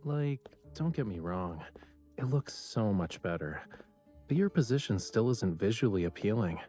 Like, don't get me wrong, it looks so much better, but your position still isn't visually appealing.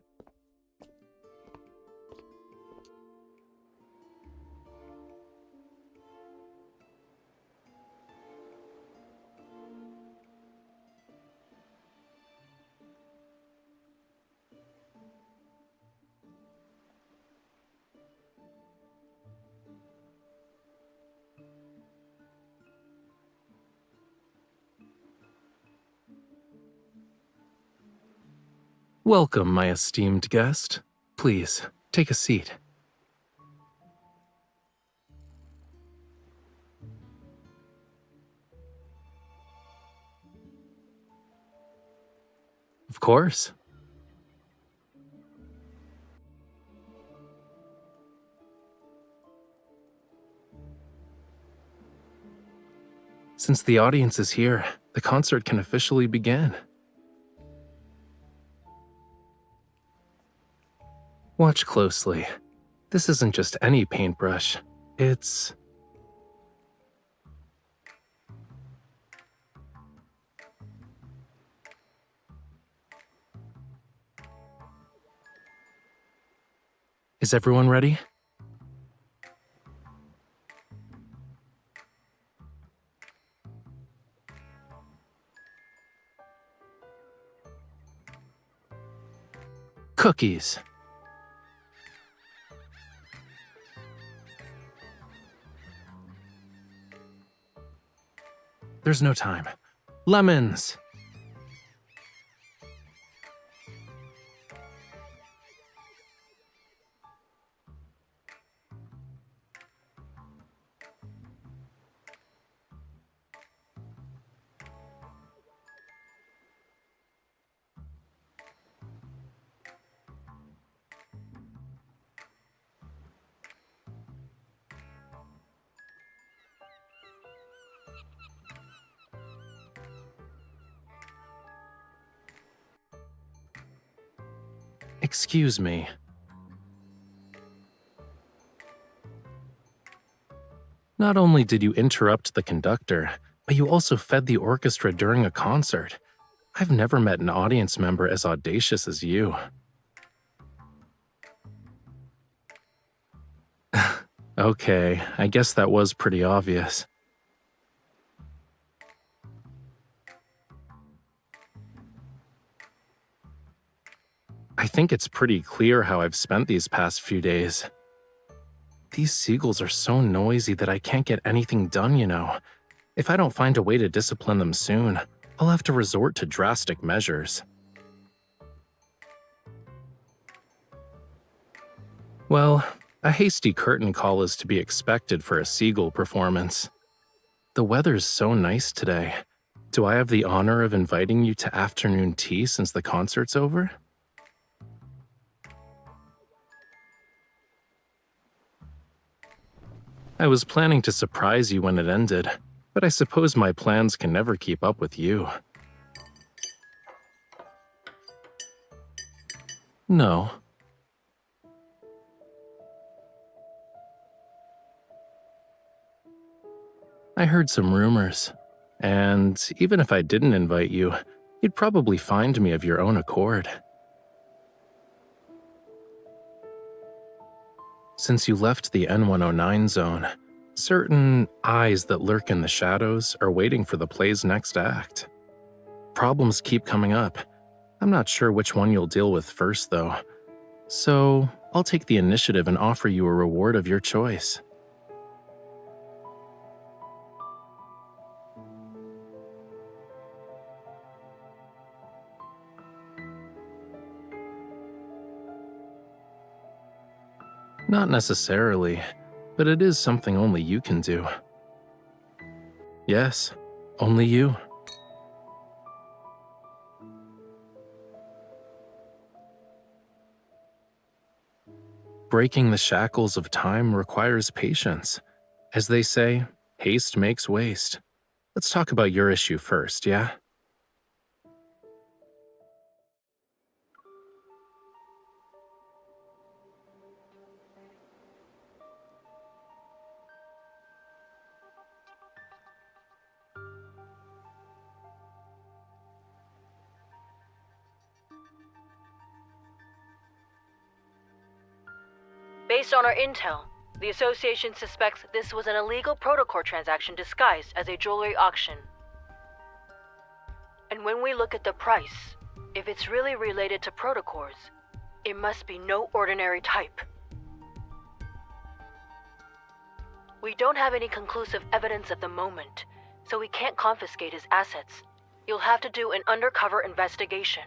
Welcome, my esteemed guest. Please, take a seat. Of course. Since the audience is here, the concert can officially begin. Watch closely. This isn't just any paintbrush. It's... Is everyone ready? Cookies. There's no time. Lemons. Excuse me. Not only did you interrupt the conductor, but you also fed the orchestra during a concert. I've never met an audience member as audacious as you. Okay, I guess that was pretty obvious. I think it's pretty clear how I've spent these past few days. These seagulls are so noisy that I can't get anything done, you know. If I don't find a way to discipline them soon, I'll have to resort to drastic measures. Well, a hasty curtain call is to be expected for a seagull performance. The weather's so nice today. Do I have the honor of inviting you to afternoon tea since the concert's over? I was planning to surprise you when it ended, but I suppose my plans can never keep up with you. No. I heard some rumors, and even if I didn't invite you, you'd probably find me of your own accord. Since you left the N109 zone, certain eyes that lurk in the shadows are waiting for the play's next act. Problems keep coming up. I'm not sure which one you'll deal with first, though. So, I'll take the initiative and offer you a reward of your choice. Not necessarily, but it is something only you can do. Yes, only you. Breaking the shackles of time requires patience. As they say, haste makes waste. Let's talk about your issue first, yeah? Based on our intel, the association suspects this was an illegal protocol transaction disguised as a jewelry auction. And when we look at the price, if it's really related to protocols, it must be no ordinary type. We don't have any conclusive evidence at the moment, so we can't confiscate his assets. You'll have to do an undercover investigation.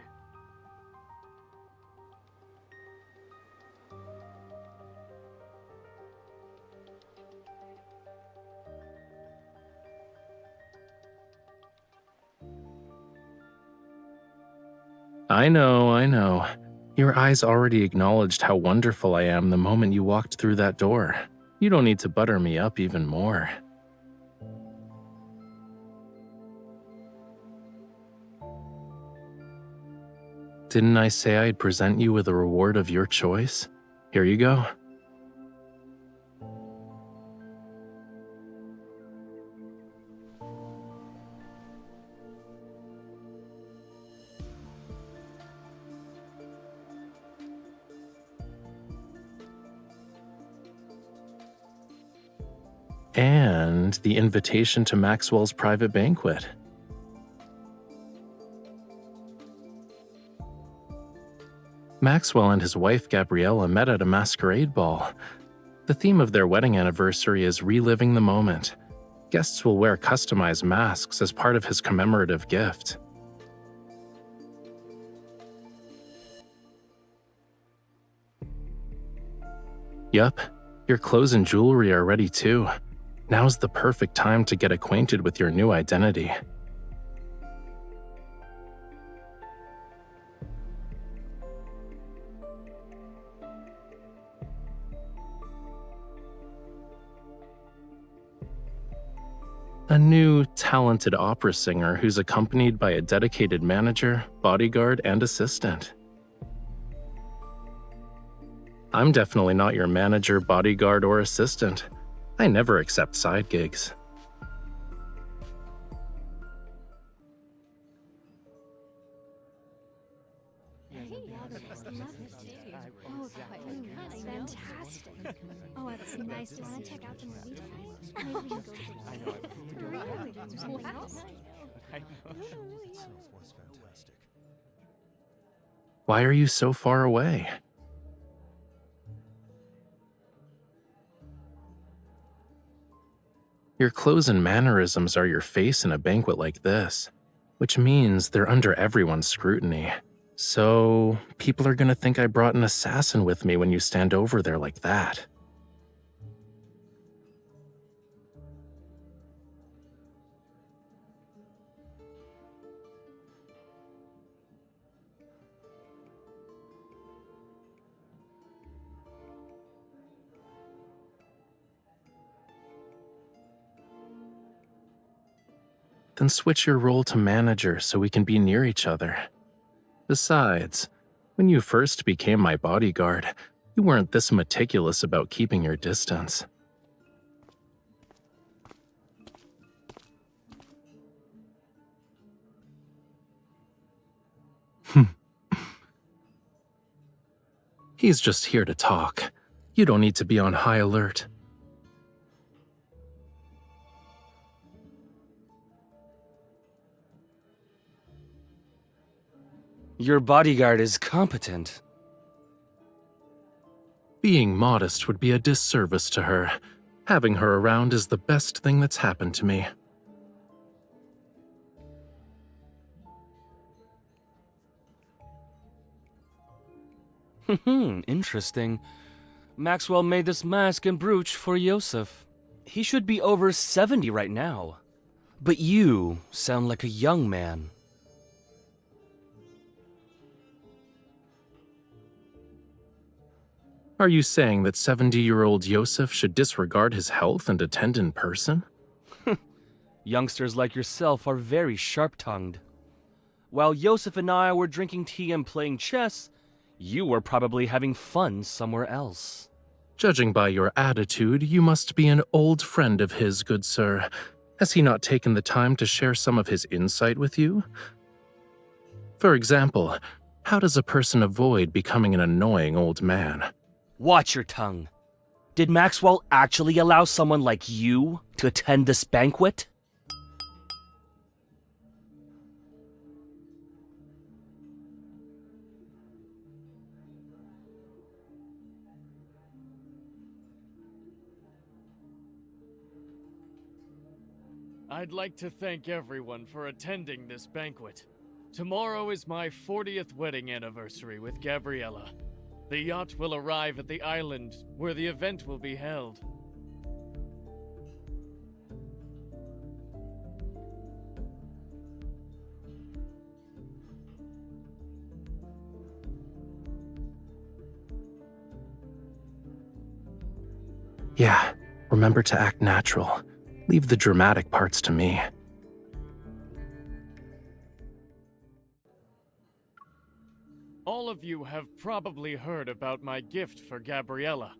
I know. Your eyes already acknowledged how wonderful I am the moment you walked through that door. You don't need to butter me up even more. Didn't I say I'd present you with a reward of your choice? Here you go. And the invitation to Maxwell's private banquet. Maxwell and his wife Gabriella met at a masquerade ball. The theme of their wedding anniversary is reliving the moment. Guests will wear customized masks as part of his commemorative gift. Yup, your clothes and jewelry are ready too. Now's the perfect time to get acquainted with your new identity. A new, talented opera singer who's accompanied by a dedicated manager, bodyguard, and assistant. I'm definitely not your manager, bodyguard, or assistant. I never accept side gigs. Fantastic. Oh, it's nice to want to check out the movie tonight. Maybe we can go really do something else. Why are you so far away? Your clothes and mannerisms are your face in a banquet like this, which means they're under everyone's scrutiny. So, people are gonna think I brought an assassin with me when you stand over there like that. Then switch your role to manager so we can be near each other. Besides, when you first became my bodyguard, you weren't this meticulous about keeping your distance. He's just here to talk. You don't need to be on high alert. Your bodyguard is competent. Being modest would be a disservice to her. Having her around is the best thing that's happened to me. Interesting. Maxwell made this mask and brooch for Yosef. He should be over 70 right now. But you sound like a young man. Are you saying that 70-year-old Yosef should disregard his health and attend in person? Youngsters like yourself are very sharp-tongued. While Yosef and I were drinking tea and playing chess, you were probably having fun somewhere else. Judging by your attitude, you must be an old friend of his, good sir. Has he not taken the time to share some of his insight with you? For example, how does a person avoid becoming an annoying old man? Watch your tongue. Did Maxwell actually allow someone like you to attend this banquet? I'd like to thank everyone for attending this banquet. Tomorrow is my 40th wedding anniversary with Gabriella. The yacht will arrive at the island where the event will be held. Yeah, remember to act natural. Leave the dramatic parts to me. All of you have probably heard about my gift for Gabriella.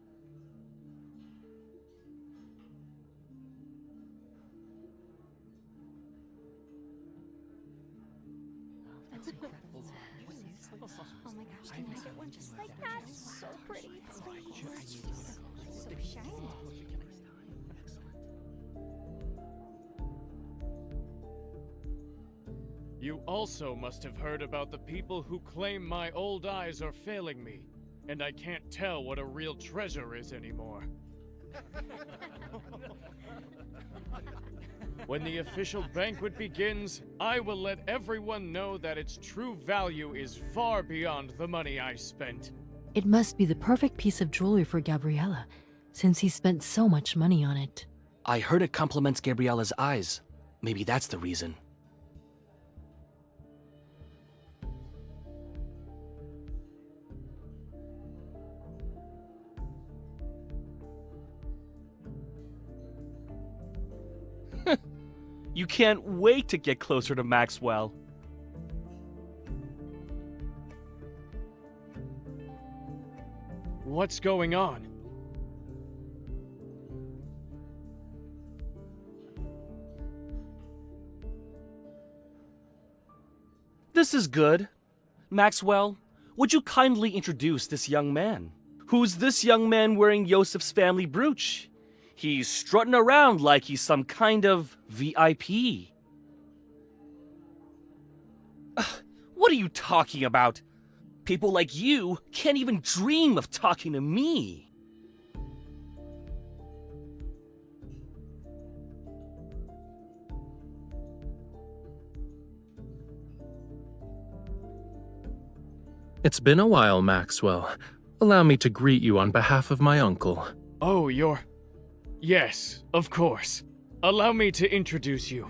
That's incredible. Oh my gosh, can I get one just like that? It's so pretty. It's so shiny. You also must have heard about the people who claim my old eyes are failing me, and I can't tell what a real treasure is anymore. When the official banquet begins, I will let everyone know that its true value is far beyond the money I spent. It must be the perfect piece of jewelry for Gabriella, since he spent so much money on it. I heard it compliments Gabriella's eyes. Maybe that's the reason. You can't wait to get closer to Maxwell. What's going on? This is good. Maxwell, would you kindly introduce this young man? Who's this young man wearing Yosef's family brooch? He's strutting around like he's some kind of VIP. What are you talking about? People like you can't even dream of talking to me. It's been a while, Maxwell. Allow me to greet you on behalf of my uncle. Oh, Yes, of course. Allow me to introduce you.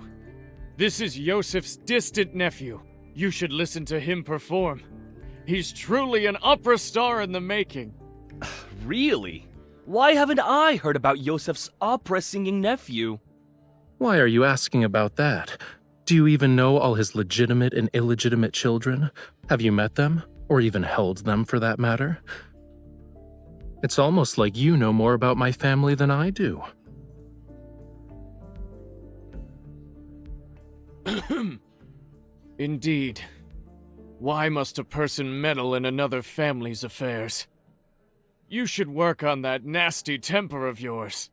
This is Yosef's distant nephew. You should listen to him perform. He's truly an opera star in the making. Really? Why haven't I heard about Yosef's opera-singing nephew? Why are you asking about that? Do you even know all his legitimate and illegitimate children? Have you met them? Or even held them, for that matter? It's almost like you know more about my family than I do. Indeed. Why must a person meddle in another family's affairs? You should work on that nasty temper of yours.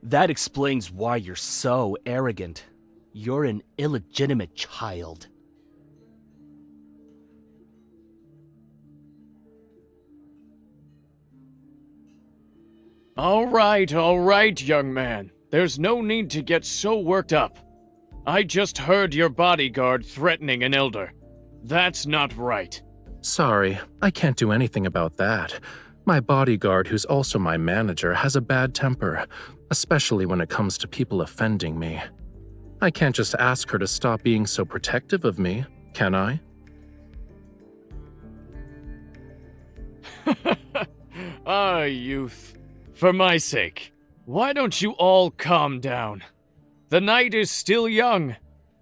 That explains why you're so arrogant. You're an illegitimate child. All right, young man. There's no need to get so worked up. I just heard your bodyguard threatening an elder. That's not right. Sorry, I can't do anything about that. My bodyguard, who's also my manager, has a bad temper, especially when it comes to people offending me. I can't just ask her to stop being so protective of me, can I? Ah, youth. For my sake, why don't you all calm down? The night is still young.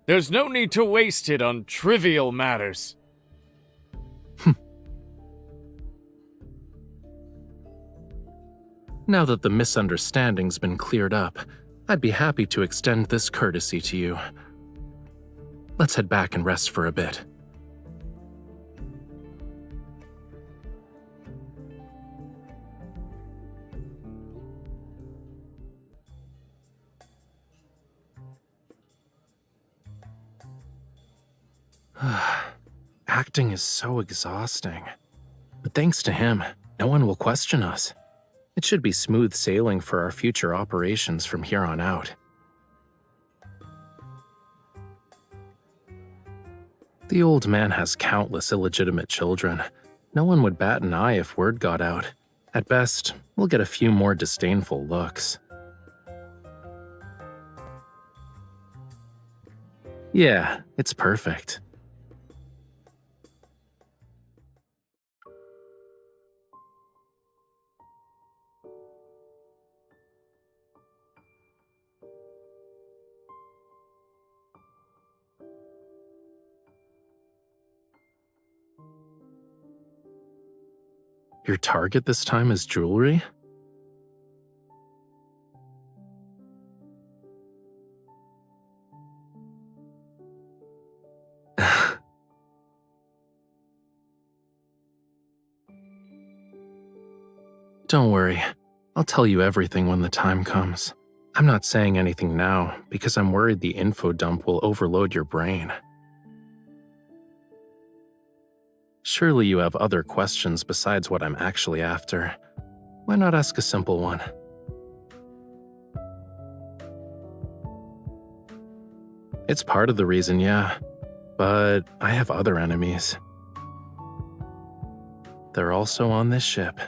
There's no need to waste it on trivial matters. Now that the misunderstanding's been cleared up, I'd be happy to extend this courtesy to you. Let's head back and rest for a bit. Acting is so exhausting. But thanks to him, no one will question us. It should be smooth sailing for our future operations from here on out. The old man has countless illegitimate children. No one would bat an eye if word got out. At best, we'll get a few more disdainful looks. Yeah, it's perfect. Your target this time is jewelry? Don't worry, I'll tell you everything when the time comes. I'm not saying anything now because I'm worried the info dump will overload your brain. Surely you have other questions besides what I'm actually after. Why not ask a simple one? It's part of the reason, yeah, but I have other enemies. They're also on this ship.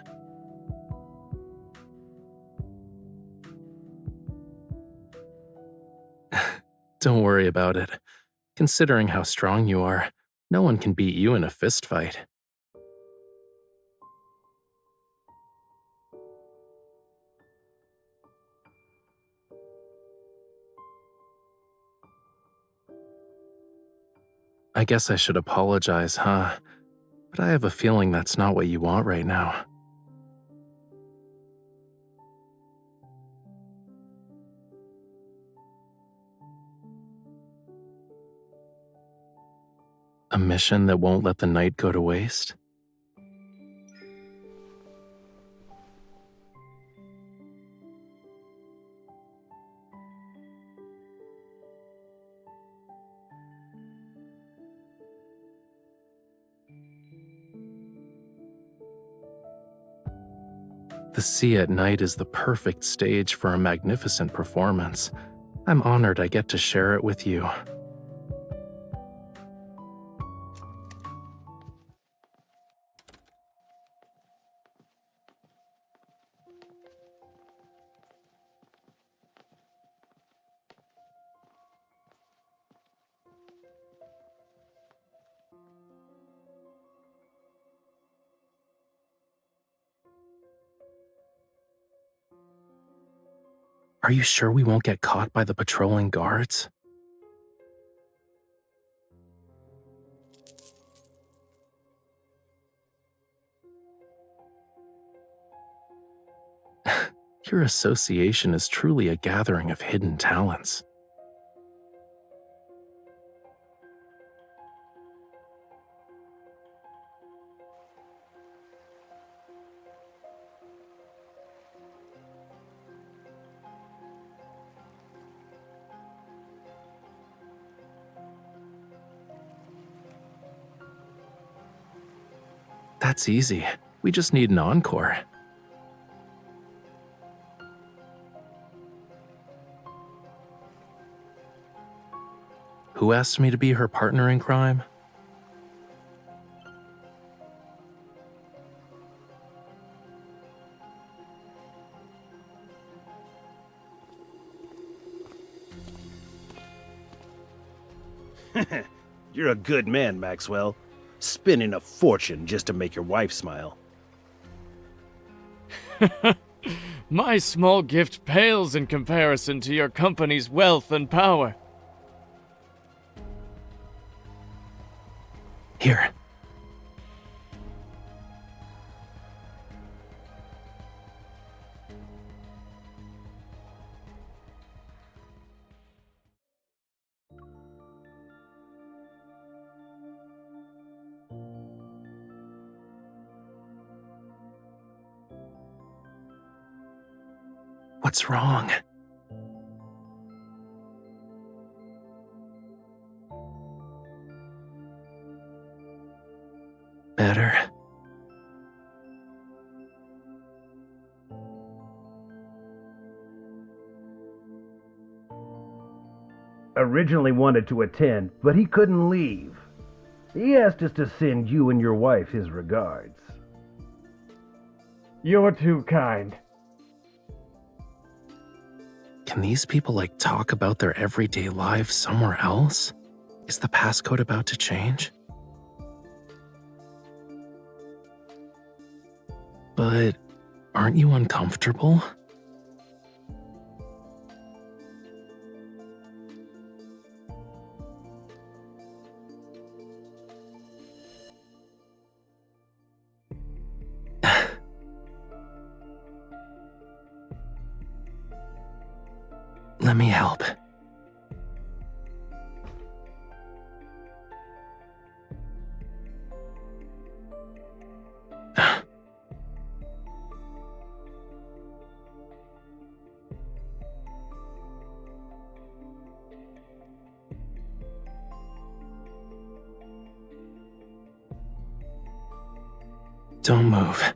Don't worry about it. Considering how strong you are, no one can beat you in a fistfight. I guess I should apologize, huh? But I have a feeling that's not what you want right now. A mission that won't let the night go to waste? The sea at night is the perfect stage for a magnificent performance. I'm honored I get to share it with you. Are you sure we won't get caught by the patrolling guards? Your association is truly a gathering of hidden talents. That's easy. We just need an encore. Who asked me to be her partner in crime? You're a good man, Maxwell. Spending a fortune just to make your wife smile. My small gift pales in comparison to your company's wealth and power. Here. What's wrong? originally wanted to attend, but he couldn't leave. He asked us to send you and your wife his regards. You're too kind. Can these people talk about their everyday lives somewhere else? Is the passcode about to change? But aren't you uncomfortable? Let me help. Don't move.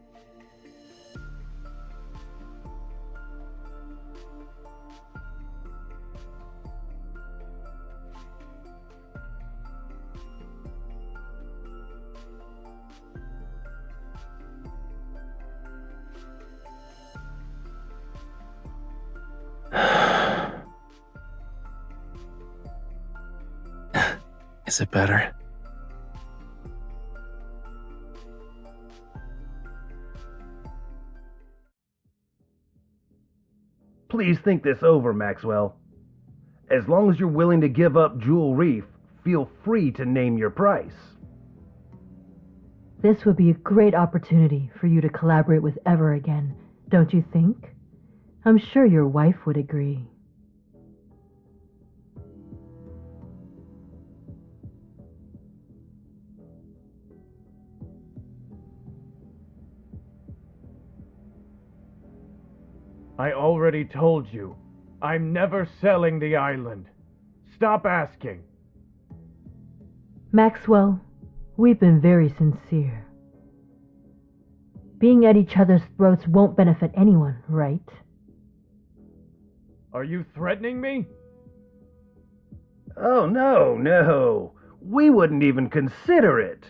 Is it better? Please think this over, Maxwell. As long as you're willing to give up Jewel Reef, feel free to name your price. This would be a great opportunity for you to collaborate with Ever again, don't you think? I'm sure your wife would agree. I already told you. I'm never selling the island. Stop asking. Maxwell, we've been very sincere. Being at each other's throats won't benefit anyone, right? Are you threatening me? Oh, no. We wouldn't even consider it.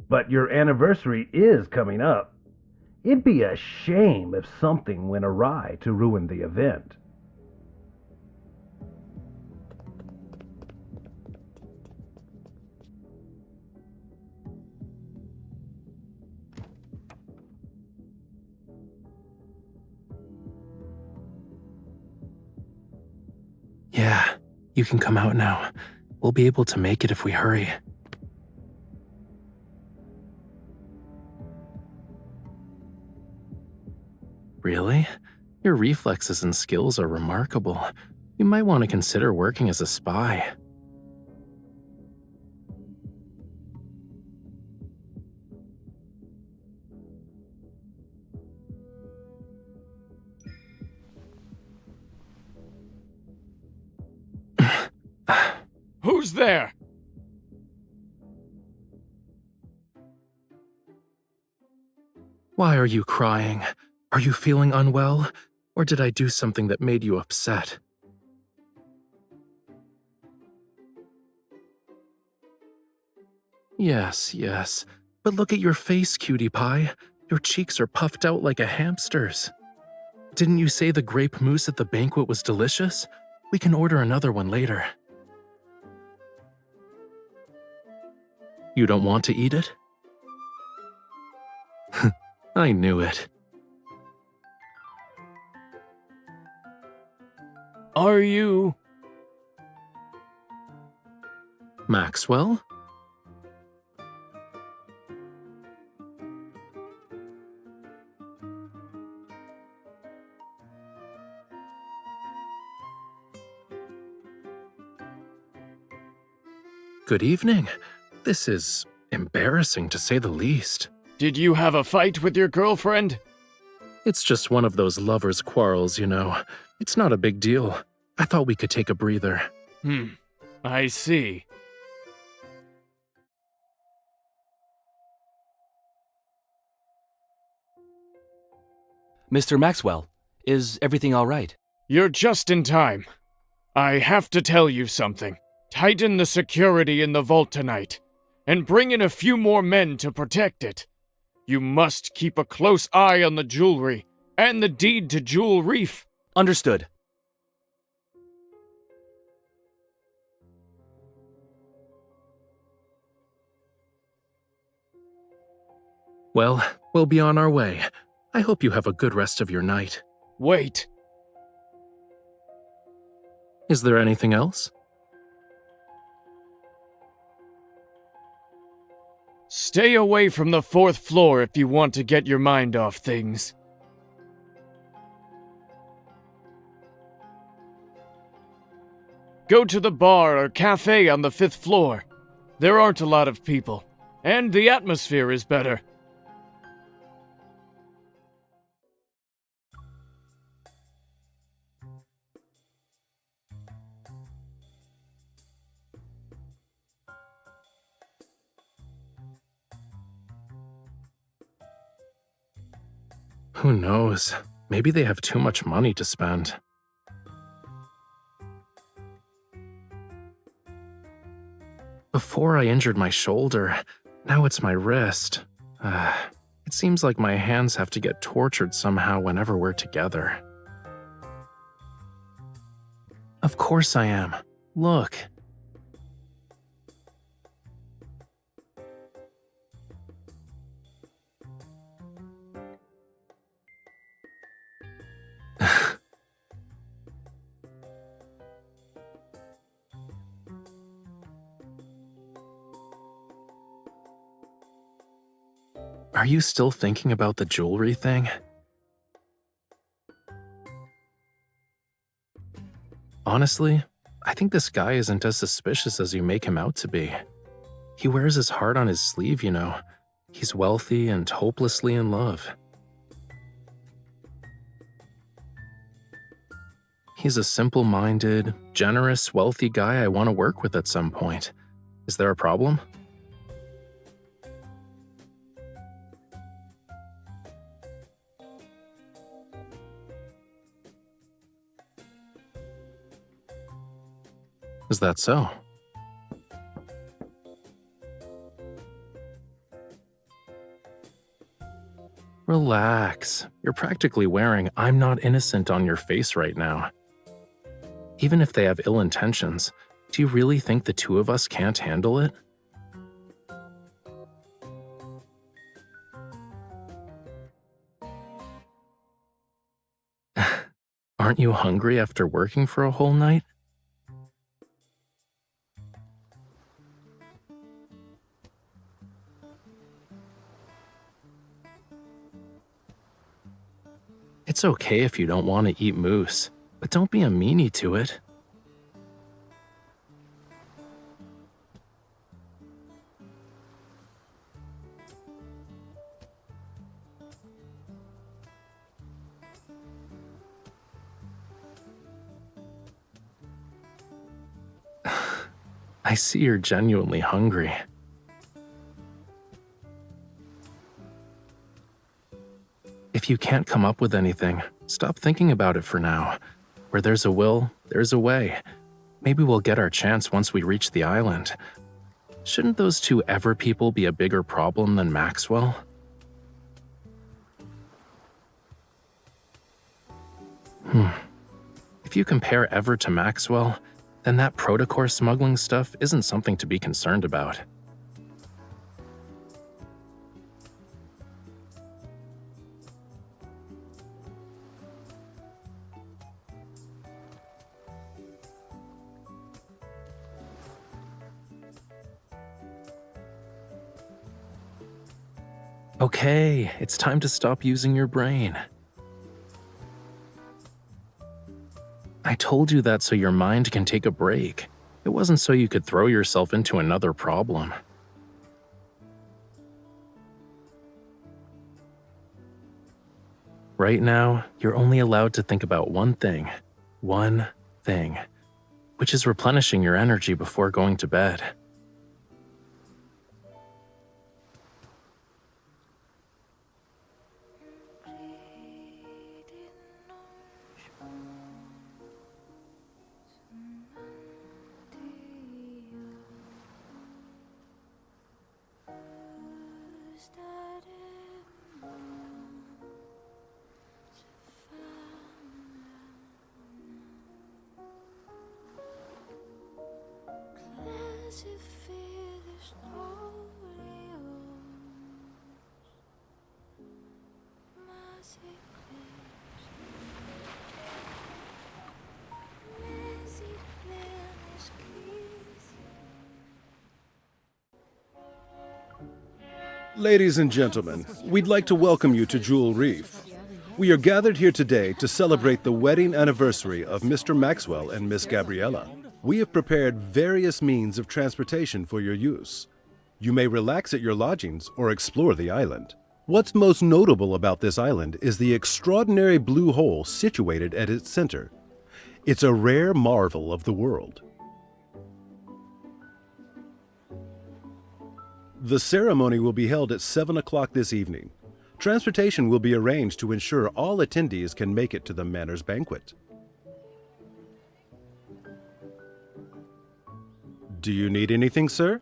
But your anniversary is coming up. It'd be a shame if something went awry to ruin the event. Yeah, you can come out now. We'll be able to make it if we hurry. Really? Your reflexes and skills are remarkable. You might want to consider working as a spy. Who's there? Why are you crying? Are you feeling unwell? Or did I do something that made you upset? Yes. But look at your face, cutie pie. Your cheeks are puffed out like a hamster's. Didn't you say the grape mousse at the banquet was delicious? We can order another one later. You don't want to eat it? I knew it. Are you... Maxwell? Good evening. This is embarrassing to say the least. Did you have a fight with your girlfriend? It's just one of those lovers' quarrels, you know. It's not a big deal. I thought we could take a breather. I see. Mr. Maxwell, is everything all right? You're just in time. I have to tell you something. Tighten the security in the vault tonight, and bring in a few more men to protect it. You must keep a close eye on the jewelry and the deed to Jewel Reef. Understood. Well, we'll be on our way. I hope you have a good rest of your night. Wait. Is there anything else? Stay away from the 4th floor if you want to get your mind off things. Go to the bar or cafe on the 5th floor. There aren't a lot of people, and the atmosphere is better. Who knows? Maybe they have too much money to spend. Before I injured my shoulder, now it's my wrist. It seems like my hands have to get tortured somehow whenever we're together. Of course I am. Look. Are you still thinking about the jewelry thing? Honestly, I think this guy isn't as suspicious as you make him out to be. He wears his heart on his sleeve, you know. He's wealthy and hopelessly in love. He's a simple-minded, generous, wealthy guy I want to work with at some point. Is there a problem? Is that so? Relax. You're practically wearing "I'm not innocent" on your face right now. Even if they have ill intentions, do you really think the two of us can't handle it? Aren't you hungry after working for a whole night? It's okay if you don't want to eat moose, but don't be a meanie to it. I see you're genuinely hungry. If you can't come up with anything, stop thinking about it for now. Where there's a will, there's a way. Maybe we'll get our chance once we reach the island. Shouldn't those two Ever people be a bigger problem than Maxwell? If you compare Ever to Maxwell, then that protocore smuggling stuff isn't something to be concerned about. Okay, it's time to stop using your brain. I told you that so your mind can take a break. It wasn't so you could throw yourself into another problem. Right now, you're only allowed to think about one thing, which is replenishing your energy before going to bed. Ladies and gentlemen, we'd like to welcome you to Jewel Reef. We are gathered here today to celebrate the wedding anniversary of Mr. Maxwell and Miss Gabriella. We have prepared various means of transportation for your use. You may relax at your lodgings or explore the island. What's most notable about this island is the extraordinary blue hole situated at its center. It's a rare marvel of the world. The ceremony will be held at 7 o'clock this evening. Transportation will be arranged to ensure all attendees can make it to the Manor's banquet. Do you need anything, sir?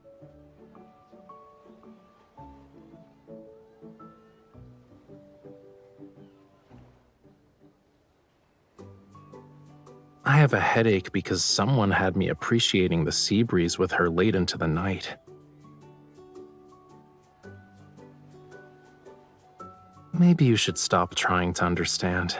I have a headache because someone had me appreciating the sea breeze with her late into the night. Maybe you should stop trying to understand.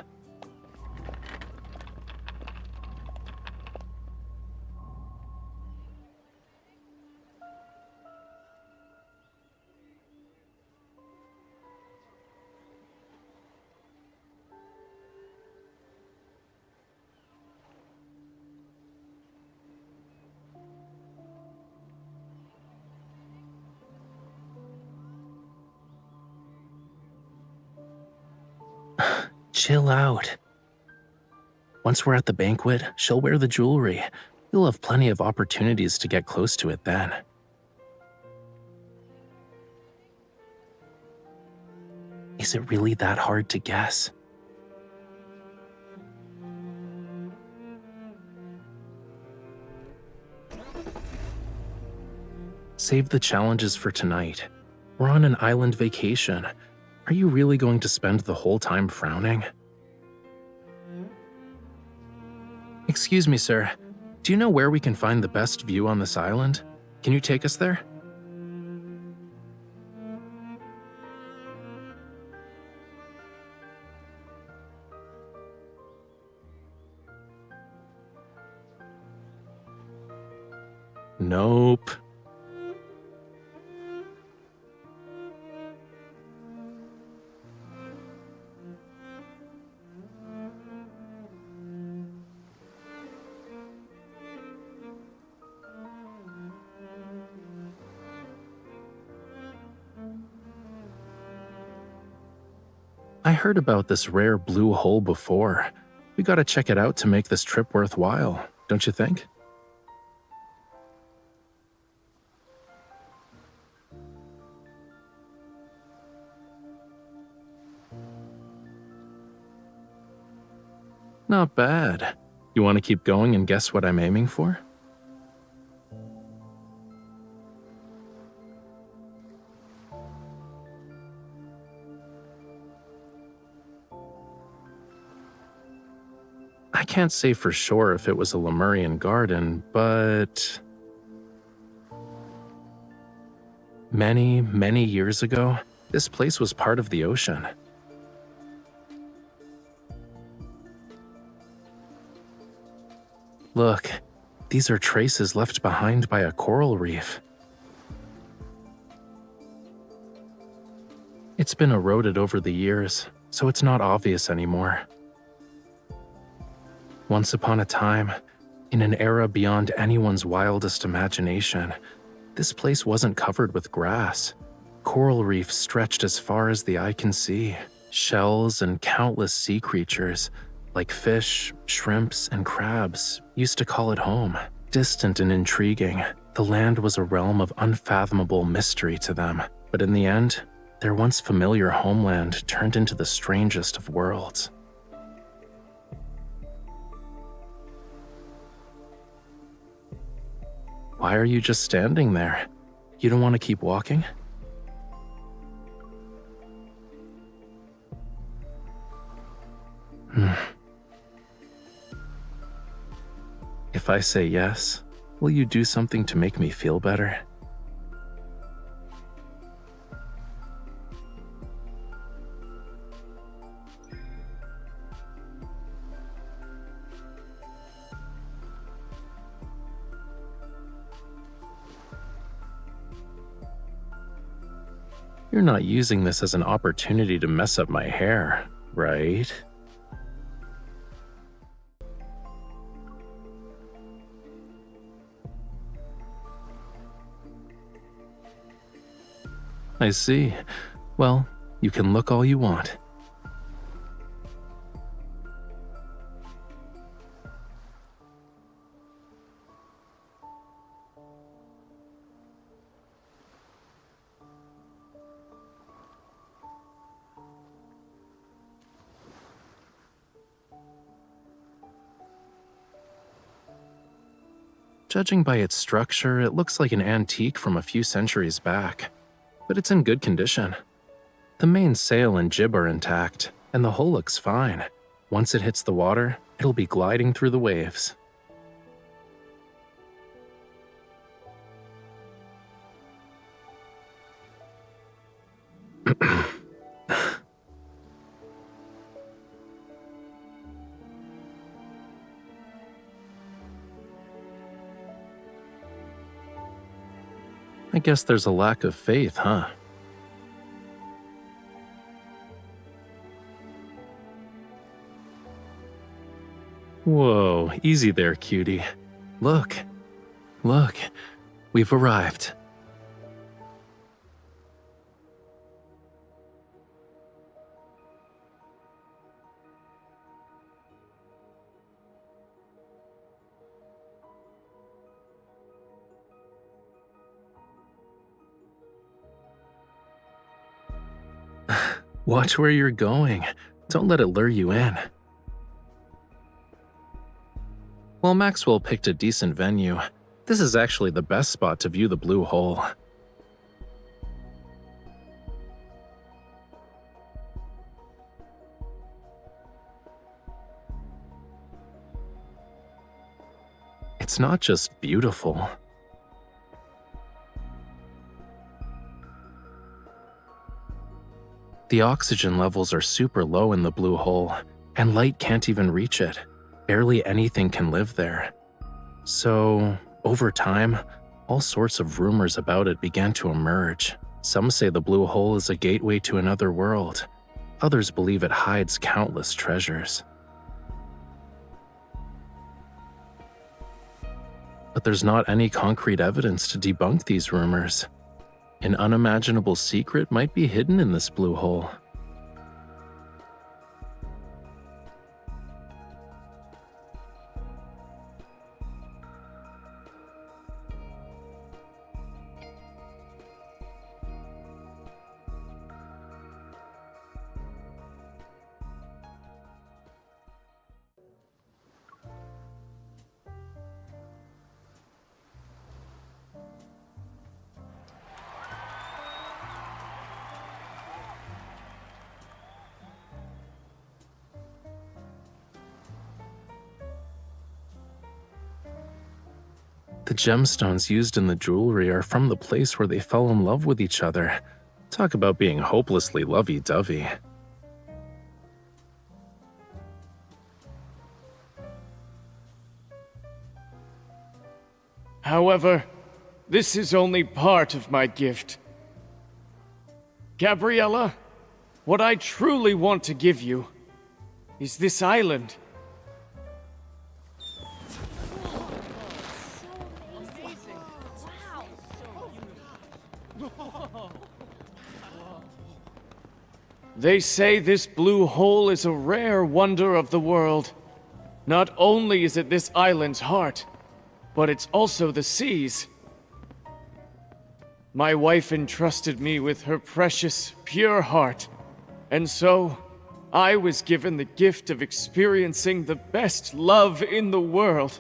Chill out. Once we're at the banquet, she'll wear the jewelry. You'll have plenty of opportunities to get close to it then. Is it really that hard to guess? Save the challenges for tonight. We're on an island vacation. Are you really going to spend the whole time frowning? Excuse me, sir. Do you know where we can find the best view on this island? Can you take us there? Nope. I heard about this rare blue hole before. We gotta check it out to make this trip worthwhile, don't you think? Not bad. You want to keep going and guess what I'm aiming for? I can't say for sure if it was a Lemurian garden, but many, many years ago, this place was part of the ocean. Look, these are traces left behind by a coral reef. It's been eroded over the years, so it's not obvious anymore. Once upon a time, in an era beyond anyone's wildest imagination, this place wasn't covered with grass. Coral reefs stretched as far as the eye can see. Shells and countless sea creatures, like fish, shrimps, and crabs, used to call it home. Distant and intriguing, the land was a realm of unfathomable mystery to them. But in the end, their once familiar homeland turned into the strangest of worlds. Why are you just standing there? You don't want to keep walking? If I say yes, will you do something to make me feel better? You're not using this as an opportunity to mess up my hair, right? I see. Well, you can look all you want. Judging by its structure, it looks like an antique from a few centuries back, but it's in good condition. The main sail and jib are intact, and the hull looks fine. Once it hits the water, it'll be gliding through the waves. I guess there's a lack of faith, huh? Whoa, easy there, cutie. Look, we've arrived. Watch where you're going. Don't let it lure you in. While Maxwell picked a decent venue, this is actually the best spot to view the blue hole. It's not just beautiful. The oxygen levels are super low in the blue hole, and light can't even reach it. Barely anything can live there. So, over time, all sorts of rumors about it began to emerge. Some say the blue hole is a gateway to another world. Others believe it hides countless treasures. But there's not any concrete evidence to debunk these rumors. An unimaginable secret might be hidden in this blue hole. The gemstones used in the jewelry are from the place where they fell in love with each other. Talk about being hopelessly lovey-dovey. However, this is only part of my gift. Gabriella, what I truly want to give you is this island. They say this blue hole is a rare wonder of the world. Not only is it this island's heart, but it's also the sea's. My wife entrusted me with her precious, pure heart, and so I was given the gift of experiencing the best love in the world.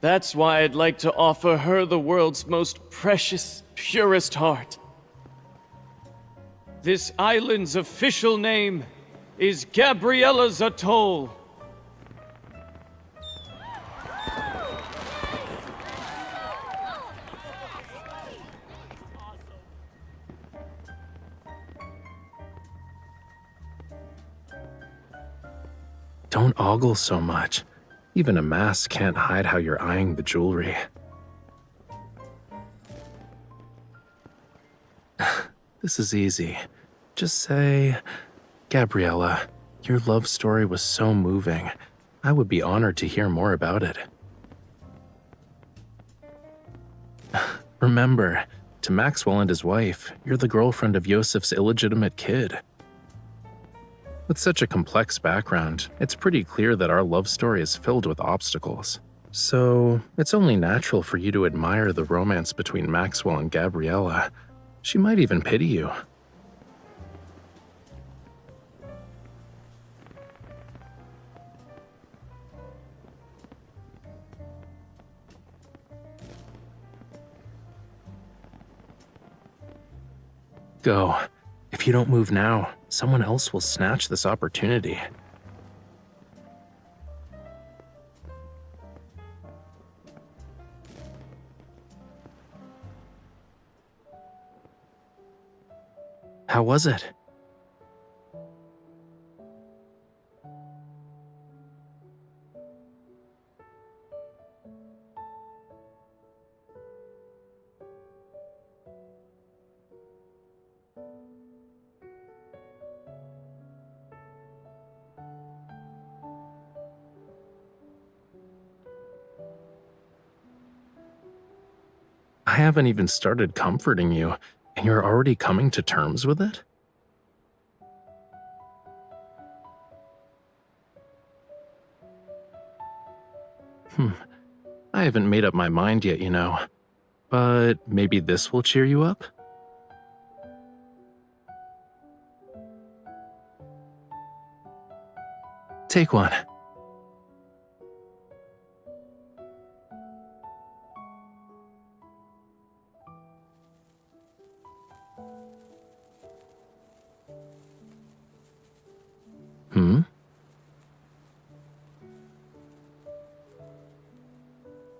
That's why I'd like to offer her the world's most precious, purest heart. This island's official name is Gabriella's Atoll. Don't ogle so much. Even a mask can't hide how you're eyeing the jewelry. This is easy. Just say, Gabriella, your love story was so moving. I would be honored to hear more about it. Remember, to Maxwell and his wife, you're the girlfriend of Yosef's illegitimate kid. With such a complex background, it's pretty clear that our love story is filled with obstacles. So, it's only natural for you to admire the romance between Maxwell and Gabriella. She might even pity you. Go. If you don't move now, someone else will snatch this opportunity. How was it? I haven't even started comforting you, and you're already coming to terms with it? I haven't made up my mind yet, you know. But maybe this will cheer you up? Take one.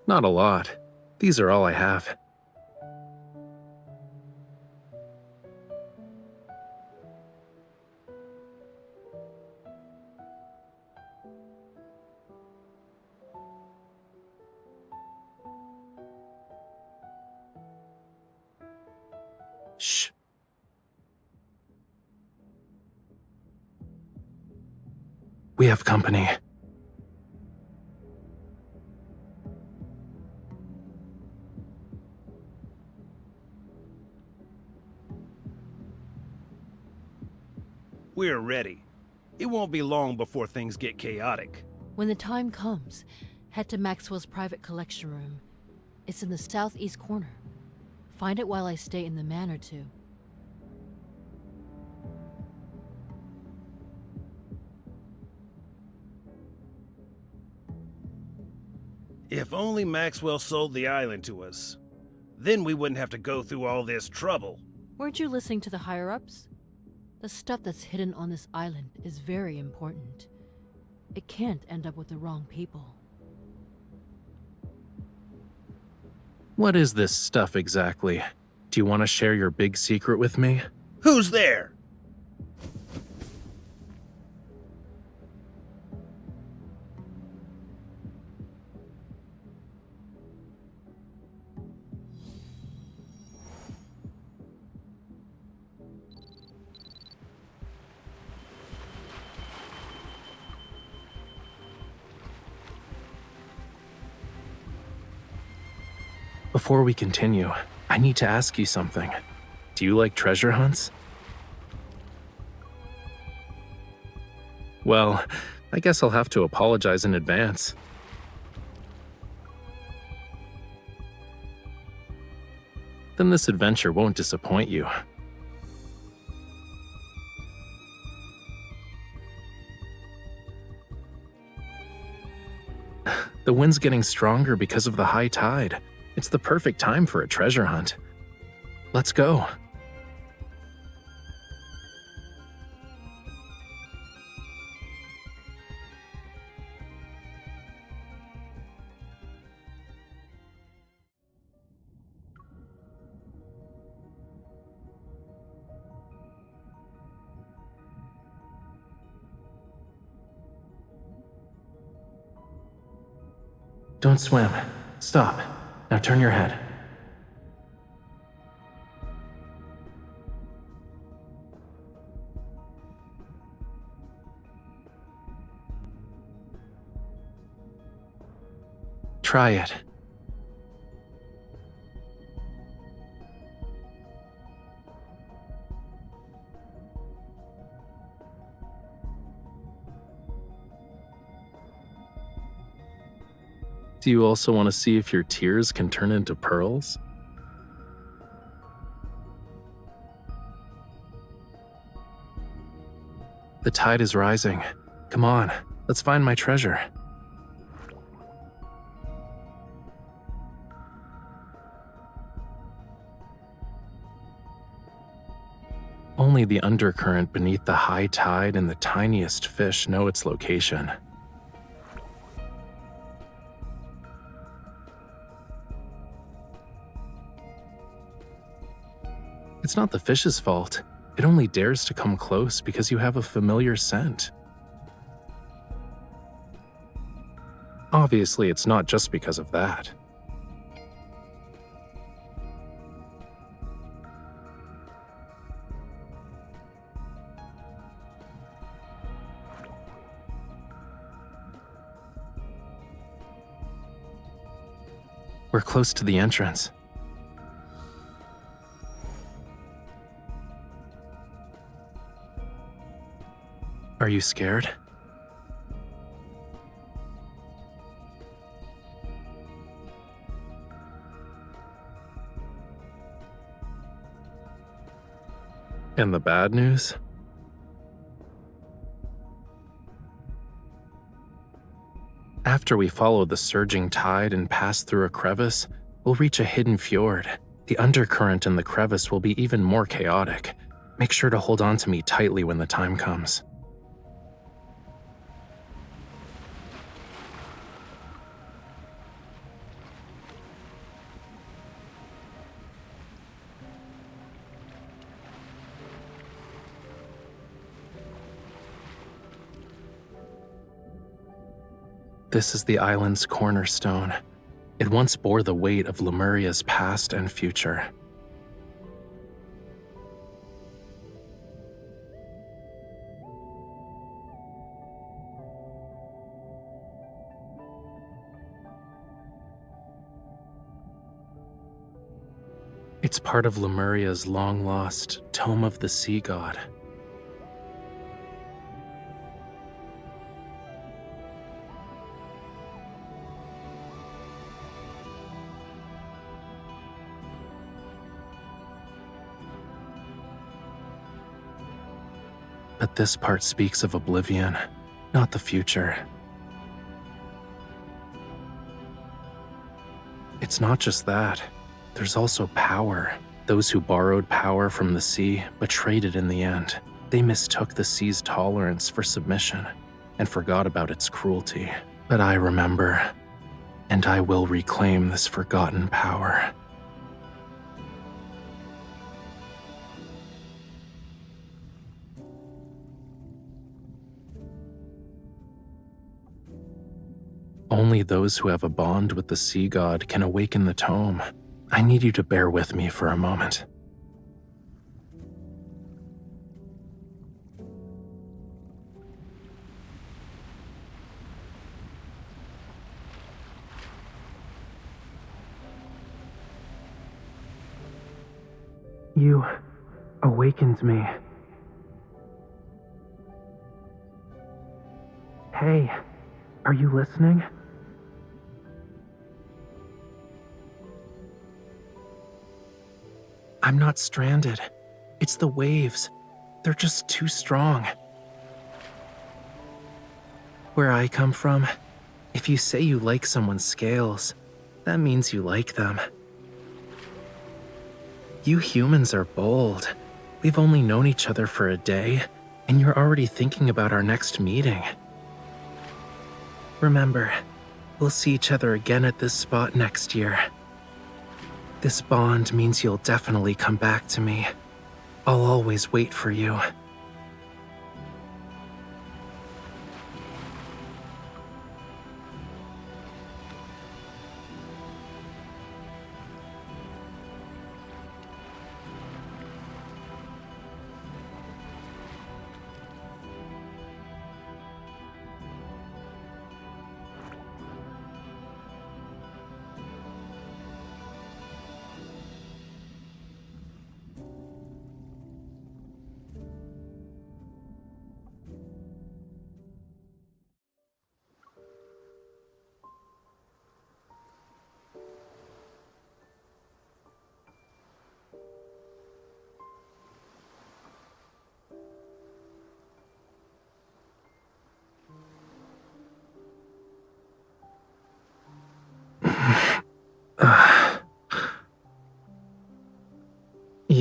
Not a lot. These are all I have. Shh. We have company. We're ready. It won't be long before things get chaotic. When the time comes, head to Maxwell's private collection room. It's in the southeast corner. Find it while I stay in the manor too. If only Maxwell sold the island to us. Then we wouldn't have to go through all this trouble. Weren't you listening to the higher-ups? The stuff that's hidden on this island is very important. It can't end up with the wrong people. What is this stuff exactly? Do you want to share your big secret with me? Who's there? Before we continue, I need to ask you something. Do you like treasure hunts? Well, I guess I'll have to apologize in advance. Then this adventure won't disappoint you. The wind's getting stronger because of the high tide. It's the perfect time for a treasure hunt. Let's go. Don't swim. Stop. Now turn your head. Try it. Do you also want to see if your tears can turn into pearls? The tide is rising. Come on, let's find my treasure. Only the undercurrent beneath the high tide and the tiniest fish know its location. It's not the fish's fault. It only dares to come close because you have a familiar scent. Obviously, it's not just because of that. We're close to the entrance. Are you scared? And the bad news? After we follow the surging tide and pass through a crevice, we'll reach a hidden fjord. The undercurrent in the crevice will be even more chaotic. Make sure to hold on to me tightly when the time comes. This is the island's cornerstone. It once bore the weight of Lemuria's past and future. It's part of Lemuria's long-lost Tome of the Sea God. But this part speaks of oblivion, not the future. It's not just that. There's also power. Those who borrowed power from the sea but traded in the end. They mistook the sea's tolerance for submission and forgot about its cruelty. But I remember, and I will reclaim this forgotten power. Only those who have a bond with the sea god can awaken the tome. I need you to bear with me for a moment. You awakened me. Hey, are you listening? I'm not stranded. It's the waves. They're just too strong. Where I come from, if you say you like someone's scales, that means you like them. You humans are bold. We've only known each other for a day, and you're already thinking about our next meeting. Remember, we'll see each other again at this spot next year. This bond means you'll definitely come back to me. I'll always wait for you.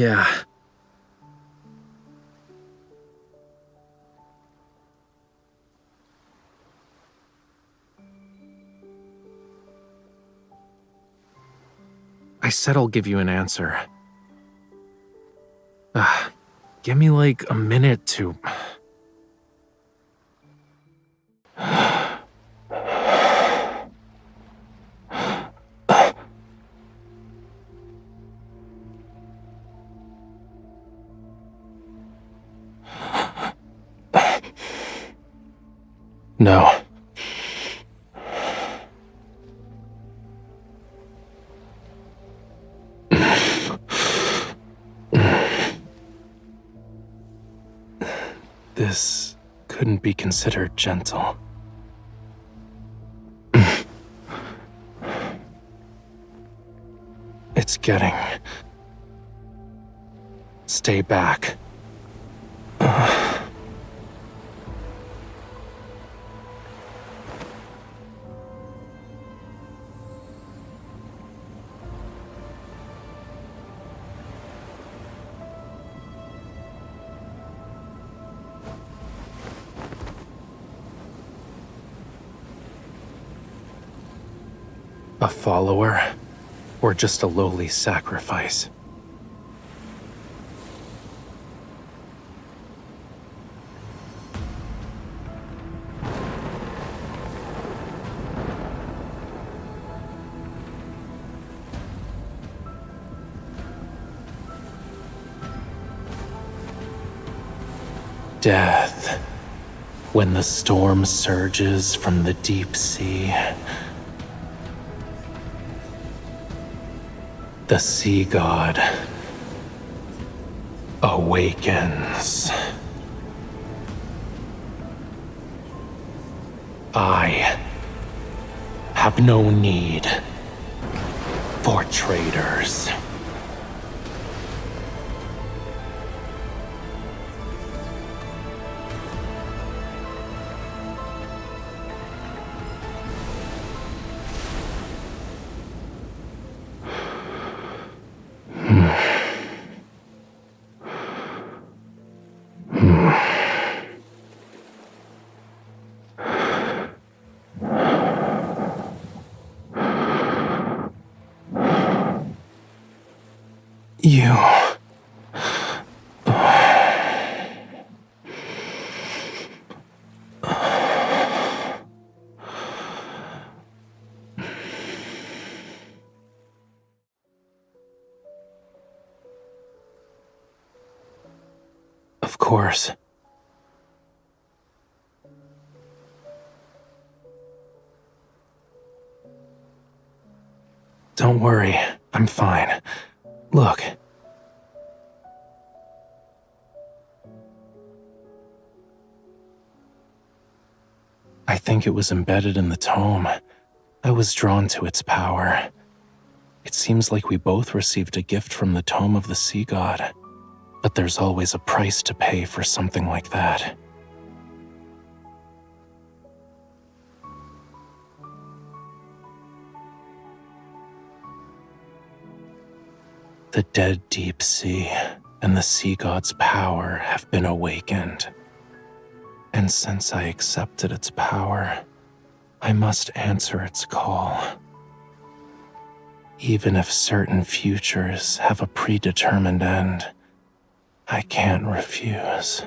Yeah. I said I'll give you an answer. Give me like a minute to... No. This couldn't be considered gentle. It's getting... Stay back. A follower, or just a lowly sacrifice? Death, when the storm surges from the deep sea. The sea god awakens. I have no need for traitors. You... Of course. Don't worry, I'm fine. Look. I think it was embedded in the tome. I was drawn to its power. It seems like we both received a gift from the tome of the sea god. But there's always a price to pay for something like that. The dead deep sea and the sea god's power have been awakened. And since I accepted its power, I must answer its call. Even if certain futures have a predetermined end, I can't refuse.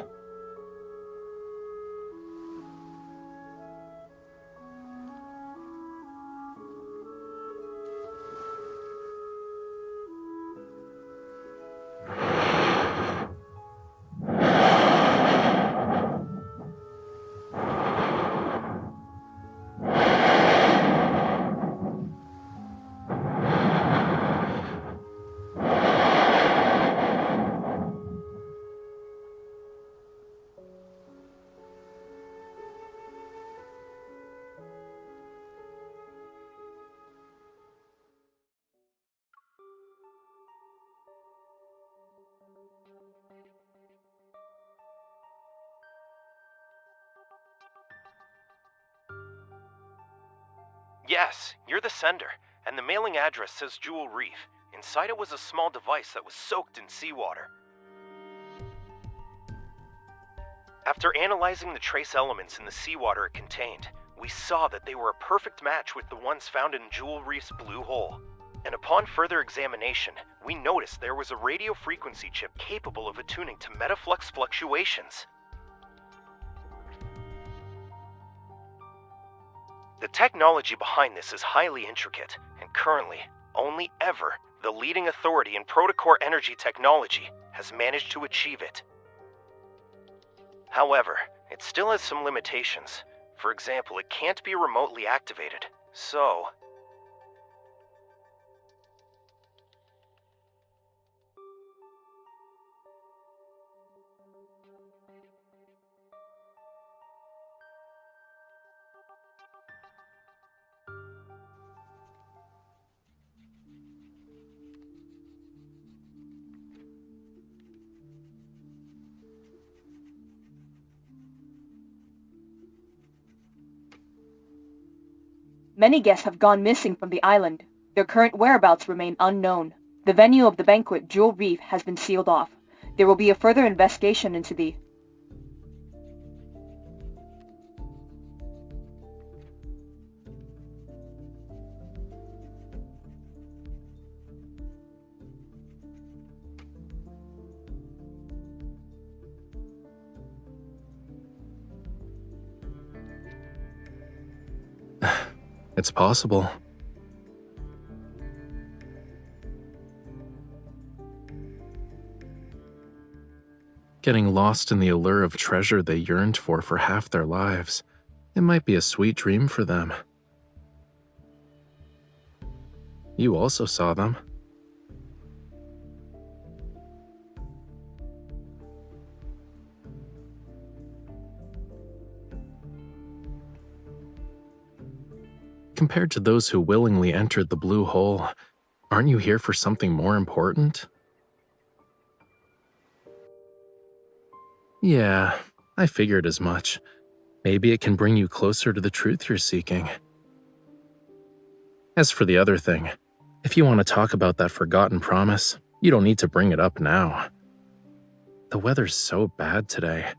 Yes, you're the sender, and the mailing address says Jewel Reef, in inside it was a small device that was soaked in seawater. After analyzing the trace elements in the seawater it contained, we saw that they were a perfect match with the ones found in Jewel Reef's blue hole. And upon further examination, we noticed there was a radio frequency chip capable of attuning to metaflux fluctuations. The technology behind this is highly intricate, and currently, only ever, the leading authority in protocore energy technology has managed to achieve it. However, it still has some limitations. For example, it can't be remotely activated, so... Many guests have gone missing from the island. Their current whereabouts remain unknown. The venue of the banquet, Jewel Reef, has been sealed off. There will be a further investigation into the... It's possible. Getting lost in the allure of treasure they yearned for half their lives. It might be a sweet dream for them. You also saw them. Compared to those who willingly entered the blue hole, aren't you here for something more important? Yeah, I figured as much. Maybe it can bring you closer to the truth you're seeking. As for the other thing, if you want to talk about that forgotten promise, you don't need to bring it up now. The weather's so bad today,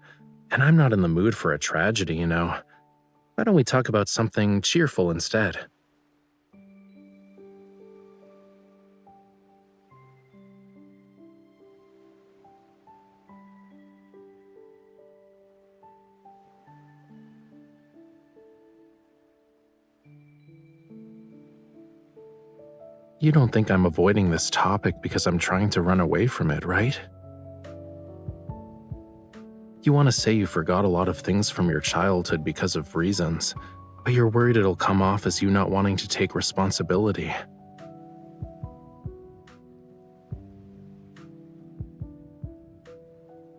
and I'm not in the mood for a tragedy, you know. Why don't we talk about something cheerful instead? You don't think I'm avoiding this topic because I'm trying to run away from it, right? You want to say you forgot a lot of things from your childhood because of reasons, but you're worried it'll come off as you not wanting to take responsibility.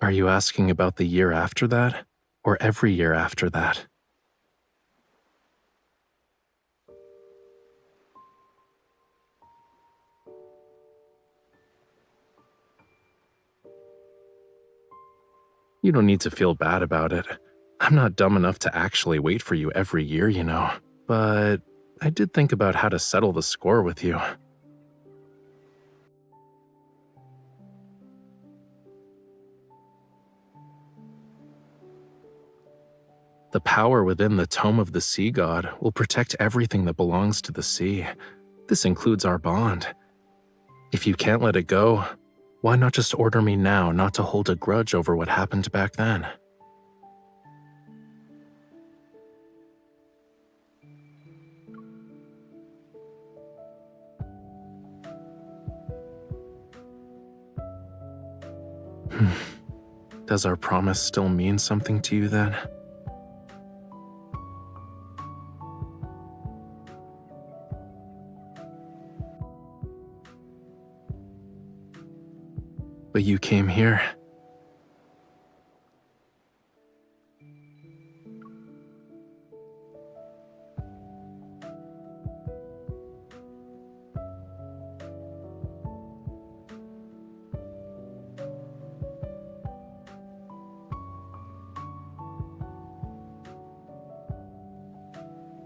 Are you asking about the year after that, or every year after that? You don't need to feel bad about it. I'm not dumb enough to actually wait for you every year, you know. But I did think about how to settle the score with you. The power within the Tome of the Sea God will protect everything that belongs to the sea. This includes our bond. If you can't let it go, why not just order me now not to hold a grudge over what happened back then? Does our promise still mean something to you then? But you came here.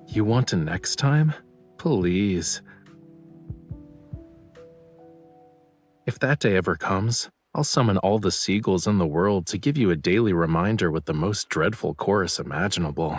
You want a next time? Please. If that day ever comes, I'll summon all the seagulls in the world to give you a daily reminder with the most dreadful chorus imaginable.